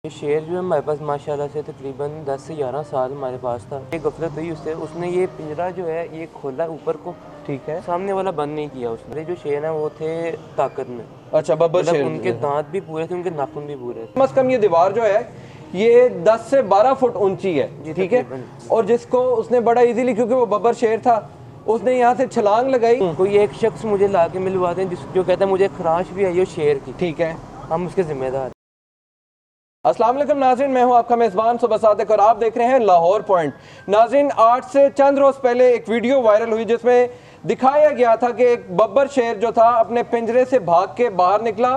ये शेर जो है हमारे पास माशाल्लाह से तकरीबन 10 से 11 साल हमारे पास था। एक गफलत हुई उससे, उसने ये पिंजरा जो है ये खोला ऊपर को, ठीक है। सामने वाला बंद नहीं किया उसने। जो शेर है वो थे ताकत में, अच्छा, बब्बर मतलब शेर। उनके दांत भी पूरे थे, उनके नाखून भी पूरे थे। कम से कम ये दीवार जो है ये 10 से 12 फुट ऊंची है, जी ठीक है। तकरीबन। और जिसको उसने बड़ा इजीली, क्योंकि वो बब्बर शेर था, उसने यहाँ से छलांग लगाई। कोई एक शख्स मुझे ला के मिलवाते हैं जो कहता है मुझे खराश भी आई हो शेर की, ठीक है। हम उसके जिम्मेदार। अस्सलाम वालेकुम नाज़रीन, मैं हूं आपका मेज़बान सुबह सादिक और आप देख रहे हैं लाहौर पॉइंट। नाज़रीन, आज से चंद रोज़ पहले एक वीडियो वायरल हुई जिसमें दिखाया गया था कि एक बब्बर शेर जो था अपने पिंजरे से भाग के बाहर निकला,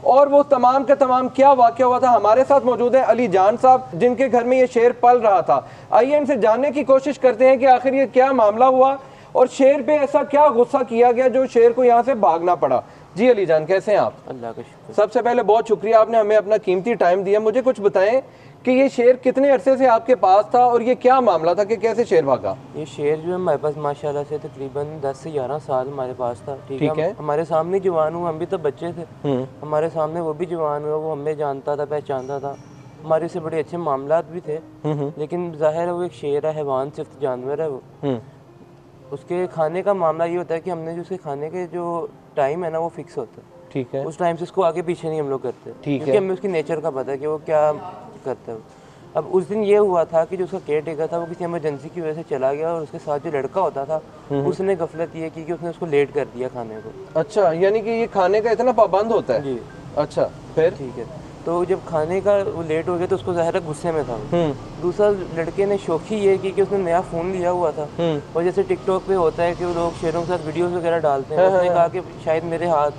और वो तमाम का तमाम क्या वाक़या हुआ था। हमारे साथ मौजूद है अली जान साहब, जिनके घर में ये शेर पल रहा था। आइए इनसे जानने की कोशिश करते हैं कि आखिर ये क्या मामला हुआ और शेर पे ऐसा क्या गुस्सा किया गया जो शेर को यहाँ से भागना पड़ा। जी अली जान, कैसे हैं आप? अल्लाह का शुक्र। सबसे पहले बहुत शुक्रिया, आपने हमें अपना कीमती टाइम दिया। मुझे कुछ बताएं कि ये शेर कितने अरसे से आपके पास था और ये क्या मामला था कि कैसे शेर भागा? ये शेर जो है हमारे पास माशाल्लाह से तकरीबन 10 से 11 साल हमारे पास था। ठीक है। हमारे सामने जवान हुआ, हम भी तो बच्चे थे, हमारे सामने वो भी जवान हुआ, वो हमें जानता था, पहचानता था, हमारे से बड़े अच्छे मामलात भी थे। लेकिन जाहिर है वो एक शेर है, हैवान सिर्फ जानवर है वो। उसके खाने का मामला ये होता है कि हमने जो उसके खाने के जो टाइम है ना वो फिक्स होता है, ठीक है। उस टाइम से उसको आगे पीछे नहीं हम लोग करते, ठीक क्योंकि है। हमें उसकी नेचर का पता है कि वो क्या करता है। अब उस दिन ये हुआ था कि जो उसका केयर टेकर था वो किसी इमरजेंसी की वजह से चला गया, और उसके साथ जो लड़का होता था उसने गफलत ये की कि उसने उसको लेट कर दिया खाने को। अच्छा, यानी कि ये खाने का इतना पाबंद होता है? जी अच्छा, फिर? ठीक है। तो जब खाने का वो लेट हो गया तो उसको ज़ाहिर है गुस्से में था वो। दूसरा, लड़के ने शौकी ये की कि उसने नया फ़ोन लिया हुआ था, और जैसे टिकटॉक पे होता है कि वो लोग शेरों के साथ वीडियोस वगैरह डालते हैं, उसने कहा कि शायद मेरे हाथ,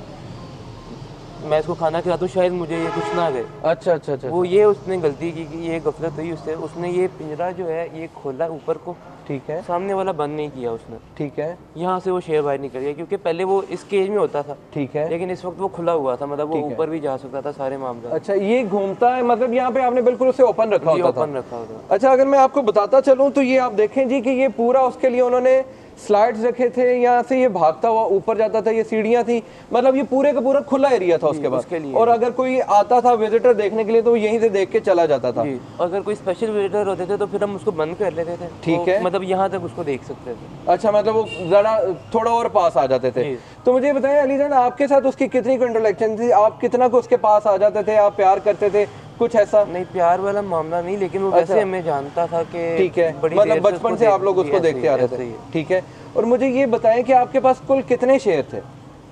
मैं इसको खाना खिलाता हूँ, शायद मुझे ये कुछ ना गए। अच्छा अच्छा अच्छा। वो ये उसने गलती की कि ये गफलत हुई उससे, उसने ये पिंजरा जो है ये खोला ऊपर को, ठीक है। सामने वाला बंद नहीं किया उसने। ठीक है। यहाँ से वो शेर बाहर निकल गया, क्योंकि पहले वो इस केज में होता था, ठीक है। लेकिन इस वक्त वो खुला हुआ था, मतलब वो ठीक है। ऊपर भी जा सकता था, सारे मामला अच्छा, ये घूमता है, मतलब यहाँ पे आपने बिल्कुल उसे ओपन रखा होता था? ओपन रखा होता। अच्छा, अगर मैं आपको बताता चलूँ तो ये आप देखें जी कि ये पूरा उसके लिए उन्होंने स्लाइड्स रखे थे, यहाँ से ये भागता हुआ ऊपर जाता था, ये सीढ़ियाँ थी, मतलब ये पूरे का पूरा खुला एरिया था उसके पास। और अगर कोई आता था विजिटर देखने के लिए तो वो यहीं से देख के चला जाता था। अगर कोई स्पेशल विजिटर होते थे तो फिर हम उसको बंद कर लेते थे, ठीक है, मतलब यहाँ तक उसको देख सकते थे। अच्छा, मतलब वो जरा थोड़ा और पास आ जाते थे। तो मुझे बताएं अली जान, आपके साथ उसकी कितनी इंटरेक्शन थी? आप कितना को उसके पास आ जाते थे? आप प्यार करते थे? कुछ ऐसा? नहीं, प्यार वाला मामला नहीं, लेकिन वो वैसे हमें जानता था कि ठीक है, मतलब बचपन से आप लोग उसको देखते आ रहे थे। ठीक है। और मुझे ये बताएं कि आपके पास कुल कितने शेर थे?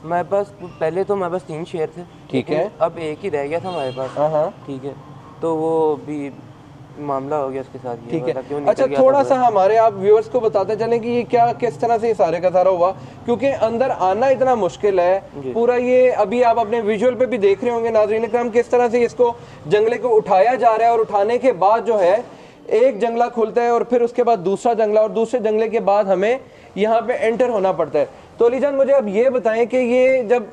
हमारे पास पहले तो हमारे पास 3 शेर थे, ठीक है। अब एक ही रह गया था हमारे पास। हाँ, ठीक है। तो वो भी मामला हो गया उसके साथ। ठीक है। अच्छा, थोड़ा सा हमारे आप व्यूअर्स को बताते चलें कि ये क्या, किस तरह से ये सारे का सारा हुआ, क्योंकि अंदर आना इतना मुश्किल है पूरा। ये अभी आप अपने विजुअल पे भी देख रहे होंगे नाज़रीन करम, किस तरह से इसको जंगले को उठाया जा रहा है, और उठाने के बाद जो है एक जंगला खुलता है और फिर उसके बाद दूसरा जंगला, और दूसरे जंगले के बाद हमें यहाँ पे एंटर होना पड़ता है। तो अली जान, मुझे अब ये बताएं कि ये जब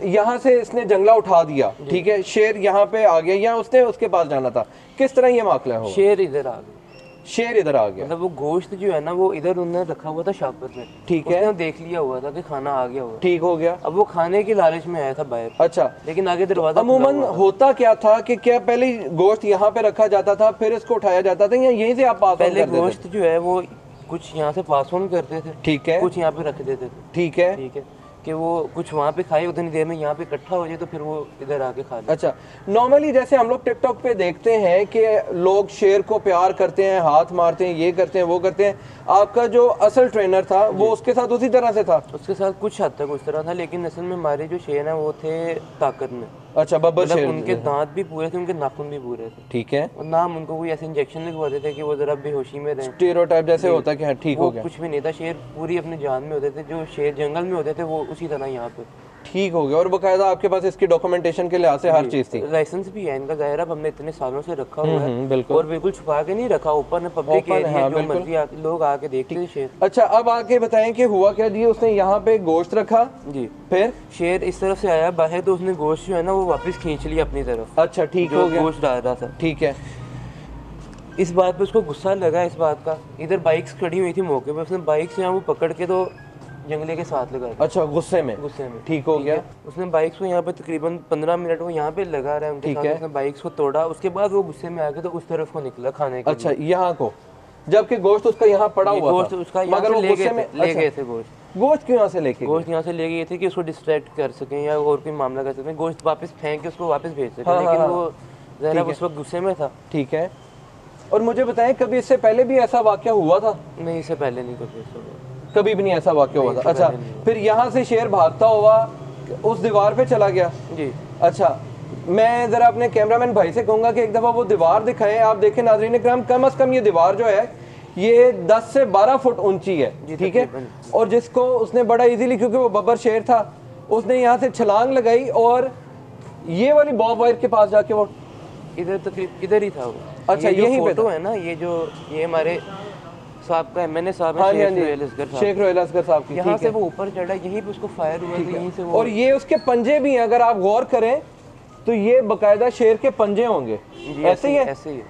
यहाँ से इसने जंगला उठा दिया, ठीक है, शेर यहाँ पे आ गया या उसने उसके पास जाना था, किस तरह ये मामला हो? शेर इधर आ गया। शेर इधर आ गया, मतलब वो गोश्त जो है ना वो इधर उन्होंने रखा हुआ था शापर में, ठीक है, उसने देख लिया हुआ था कि खाना आ गया हुआ, ठीक हो गया। अब वो खाने की लालच में आया था बाहर। अच्छा, लेकिन आगे दरवाजा अमूमन होता क्या था कि क्या पहले गोश्त यहाँ पे रखा जाता था फिर इसको उठाया जाता था, या यहीं से आप पास ऑन करते थे? पहले गोश्त जो है वो कुछ यहाँ से पास ऑन करते थे, ठीक है, कुछ यहाँ पे रख देते थे, ठीक है, ठीक है, कि वो कुछ वहाँ पे खाए, उतनी देर में यहाँ पे इकट्ठा हो जाए तो फिर वो इधर आके खा ले। अच्छा, नॉर्मली जैसे हम लोग टिकटॉक पे देखते हैं कि लोग शेर को प्यार करते हैं, हाथ मारते हैं, ये करते हैं, वो करते हैं, आपका जो असल ट्रेनर था वो उसके साथ उसी तरह से था? उसके साथ कुछ हद तक उस तरह था, लेकिन असल में हमारे जो शेर हैं वो थे ताकत में। अच्छा, बब्बर शेर। उनके दांत भी पूरे थे, उनके नाखून भी पूरे थे, ठीक है। और ना हम उनको कोई ऐसे इंजेक्शन लगवाते थे कि वो जरा बेहोशी में रहे, स्टेरियोटाइप जैसे होता है कि हाँ ठीक हो गया, कुछ भी नहीं था। शेर पूरी अपनी जान में होते थे, जो शेर जंगल में होते थे वो उसी तरह यहाँ पे ठीक हो गया। और बकायदा आपके पास इसकी डॉक्यूमेंटेशन के लिहाज से हर चीज थी? लाइसेंस भी है इनका, जाहिर है हमने इतने सालों से रखा हुआ है, बिल्कुल। और बिल्कुल छुपा के नहीं रखा, ऊपर पब्लिक एरिया, जो मर्जी लोग आके देखते थे शेर। अच्छा, अब आके बताएं कि हुआ क्या जी? उसने यहाँ पे गोश्त रखा जी, फिर शेर इस तरफ से आया बाहर, तो उसने गोश्त जो है ना वो वापस खींच लिया अपनी तरफ। अच्छा, ठीक हो गया, गोश्त डाल रहा था, ठीक है। इस बात पे उसको गुस्सा लगा, इस बात का। इधर बाइक्स खड़ी हुई थी मौके पे, उसने बाइक से यहाँ वो पकड़ के तो जंगले के साथ लगा दी। अच्छा, गुस्से में? गुस्से में। ठीक हो गया। उसने बाइक्स को यहाँ पे तकरीबन 15 मिनट वो यहाँ पे लगा रहा है उनके साथ, उसने बाइक्स को तोड़ा, उसके बाद वो गुस्से में आ गया तो उस तरफ को निकला खाने के लिए। अच्छा, यहाँ को, जबकि गोश्त उसका यहाँ पड़ा हुआ गोश्त था, उसका मगर वो गुस्से में ले गए थे गोश्त। गोश्त क्यों यहाँ से लेके? गोश्त यहाँ से ले गए थे कि उसको डिस्ट्रैक्ट कर सकें या और कोई मामला कर सकें, गोश्त वापस फेंक के उसको वापस भेज सकें, लेकिन वो ज़रा उस वक्त गुस्से में था। ठीक है। और मुझे बताएं, कभी इससे पहले भी ऐसा वाकया हुआ था? नहीं, इससे पहले नहीं कभी भी नहीं ऐसा वाकया हुआ था। अच्छा, फिर यहाँ से शेर भागता हुआ उस दीवार पे चला गया? जी। अच्छा, मैं जरा अपने कैमरामैन भाई से कहूंगा कि एक दफा वो दीवार दिखाएं। आप देखें नाज़रीन इकराम, कम से कम ये दीवार जो है ये 10 से 12 फुट ऊंची है, ठीक है। और जिसको उसने बड़ा इजीली, क्योंकि वो बब्बर शेर था, उसने यहाँ से छलांग लगाई और ये वाली बॉब वायर के पास जाके वो इधर ही था वो। अच्छा, यही फोटो है ना, ये हमारे साहब का एमएनए साहब है, शेख रोहेल असगर साहब की। यहाँ से वो ऊपर चढ़ा, यहीं पे उसको फायर हुआ था, यहीं से वो। और ये उसके पंजे भी हैं, अगर आप गौर करें तो ये बकायदा शेर के पंजे होंगे। ऐसे ही है? ऐसे ही।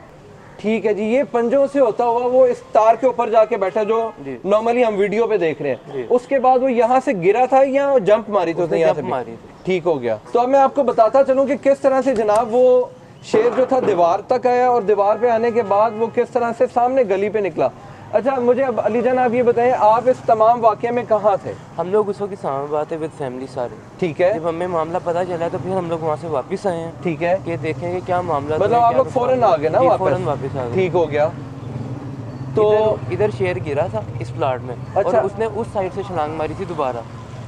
ठीक है जी। ये पंजों से होता हुआ वो इस तार के ऊपर जाके बैठा जो नॉर्मली हम वीडियो पे देख रहे हैं। उसके बाद वो यहाँ से गिरा था या जंप मारी थी उसने? यहाँ से मारी थी। ठीक हो गया। तो अब मैं आपको बताता चलूं कि किस तरह से जनाब वो शेर जो था दीवार तक आया और दीवार पे आने के बाद वो किस तरह से सामने गली पे निकला। अच्छा, मुझे अब अली जान आप ये बताएं, आप इस तमाम वाक़े में कहाँ थे? हम लोग उस वक्त इस्लामाबाद थे विद फैमिली सारे। ठीक है। जब हमें मामला पता चला तो फिर हम लोग वहाँ से वापस आए हैं। ठीक है। कि देखेंगे क्या मामला। मतलब आप लोग फौरन आ गए ना? फौरन वापस आ गए। ठीक हो गया। तो इधर शेर गिरा था इस प्लाट में। अच्छा। और उसने उस साइड से छलांग मारी थी दोबारा।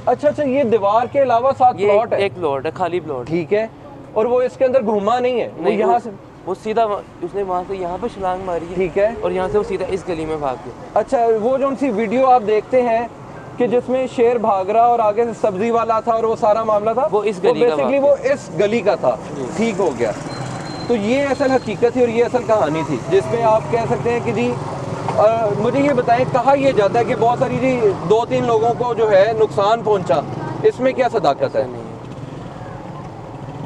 अच्छा, ये दीवार के अलावा 7 प्लॉट है? एक प्लॉट है, खाली प्लॉट। ठीक है। और वो इसके अंदर घूमा नहीं है? वो यहाँ से वो सीधा उसने वहाँ से यहाँ पे छलांग मारी है। ठीक है। और यहाँ से वो सीधा इस गली में भाग गया। अच्छा, वो जो सी वीडियो आप देखते हैं कि जिसमें शेर भाग रहा और आगे से सब्जी वाला था और वो सारा मामला था, वो इस गली का, बेसिकली वो इस गली का था। ठीक हो गया। तो ये असल हकीकत थी और ये असल कहानी थी जिसमें आप कह सकते हैं कि जी मुझे ये बताएं, कहा यह जाता है कि बहुत सारी जी 2-3 लोगों को जो है नुकसान पहुंचा, इसमें क्या सदाकत है?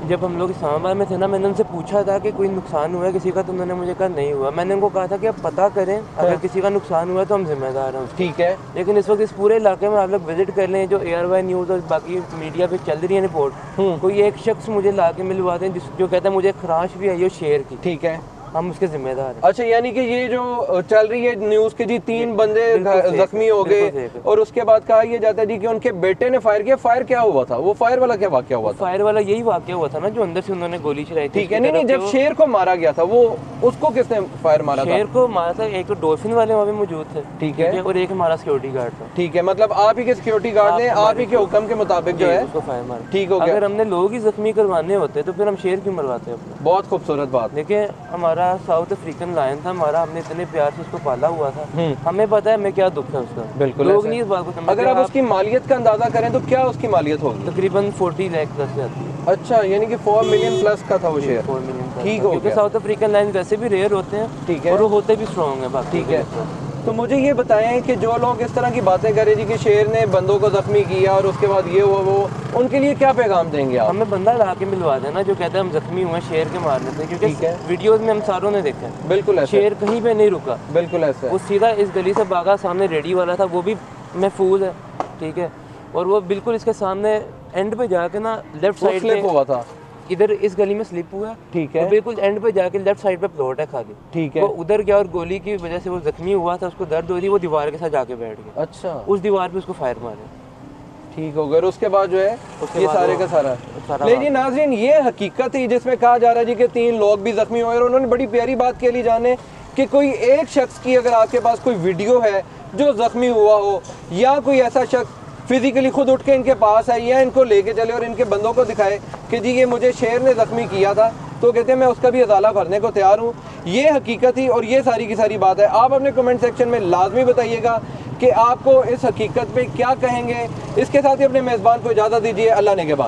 जब हम लोग इस्लामाबाद में थे ना, मैंने उनसे पूछा था कि कोई नुकसान हुआ है किसी का, तो उन्होंने मुझे कहा नहीं हुआ। मैंने उनको कहा था कि आप पता करें, अगर किसी का नुकसान हुआ है तो हम जिम्मेदार हैं। ठीक है। लेकिन इस वक्त इस पूरे इलाके में आप लोग विजिट कर लें, जो ARY न्यूज़ और बाकी मीडिया पे चल रही है रिपोर्ट, कोई एक शख्स मुझे ला के मिलवा दें जो कहता है मुझे खराश भी आई हो शेर की, ठीक है, हम उसके जिम्मेदार हैं। अच्छा, यानी कि ये जो चल रही है न्यूज़ के जी 3 बंदे जख्मी हो गए और उसके बाद कहा यह जाता है जी कि उनके बेटे ने फायर किया। फायर क्या हुआ था? वो फायर वाला क्या वाकया हुआ था? फायर वाला यही वाकया हुआ था ना, जो अंदर से उन्होंने गोली चलाई थी। ठीक है। नहीं, जब शेर को मारा गया था वो उसको किसने फायर मारा था? शेर को मारा था एक तो डॉल्फिन वाले वहाँ पे मौजूद थे। ठीक है। और एक हमारा सिक्योरिटी गार्ड था। ठीक है। मतलब आप ही के सिक्योरिटी गार्ड ने आप ही के हुक्म के मुताबिक जो है उसको फायर मारा। ठीक हो गया। अगर हमने लोग ही जख्मी करवाने होते तो फिर हम शेर क्यों मरवाते अपने? बहुत खूबसूरत बात। देखिए, हमारा साउथ अफ्रीकन लायन था हमारा, हमने इतने प्यार से उसको पाला हुआ था, हमें पता है हमें क्या दुख है उसका। बिल्कुल। लोग नहीं इस बात को समझते। अगर आप उसकी मालियत का अंदाजा करें तो क्या उसकी मालियत होगी? तकरीबन 40 लाख प्लस जाती है। अच्छा, यानी कि 4 मिलियन प्लस का था वो शेयर। 4 मिलियन। ठीक हो गया। साउथ अफ्रीकन लायन वैसे भी रेयर होते हैं। ठीक है। और वो होते भी स्ट्रॉन्ग है बाकी। ठीक है। तो मुझे ये बताएं कि जो लोग इस तरह की बातें करें जी कि शेर ने बंदों को जख्मी किया और उसके बाद ये हुआ वो, उनके लिए क्या पैगाम देंगे आप? हमें बंदा ला के मिलवा देना जो कहता है हम जख्मी हुए शेर के मारने से, क्योंकि वीडियोस में हम सारों ने देखा है। बिल्कुल ऐसा। शेर कहीं पे नहीं रुका। बिल्कुल ऐसा। वो सीधा इस गली से भागा, सामने रेडी वाला था, वो भी महफूज है, ठीक है। और वो बिल्कुल इसके सामने एंड पे जाके ना लेफ्ट साइड पे हुआ था, इधर इस गली में स्लिप हुआ। ठीक है। बिल्कुल एंड पे जाके लेफ्ट साइड पे प्लॉट है खाली। ठीक है। वो उधर गया और गोली की वजह से वो जख्मी हुआ था, उसको दर्द हो रही, वो दीवार के साथ जाके बैठ गया। अच्छा। उस दीवार पे उसको फायर मारे। ठीक हो गया। उसके बाद जो है ये सारे का सारा लेकिन नाज़रीन ये हकीकत ही जिसमें कहा जा रहा है जी कि 3 लोग भी जख्मी हुए। और उन्होंने बड़ी प्यारी बात के लिए जाने कि कोई एक शख्स की अगर आपके पास कोई वीडियो है जो जख्मी हुआ हो या कोई ऐसा शख्स फिजिकली खुद उठ के इनके पास है या इनको लेके चले और इनके बंदों को दिखाए कि जी ये मुझे शेर ने जख्मी किया था, तो कहते हैं मैं उसका भी अदाला भरने को तैयार हूँ। ये हकीकत ही और ये सारी की सारी बात है। आप अपने कमेंट सेक्शन में लाजमी बताइएगा कि आपको इस हकीकत पे क्या कहेंगे। इसके साथ ही अपने मेज़बान को इजाज़त दीजिए। अल्लाह ने के बाद।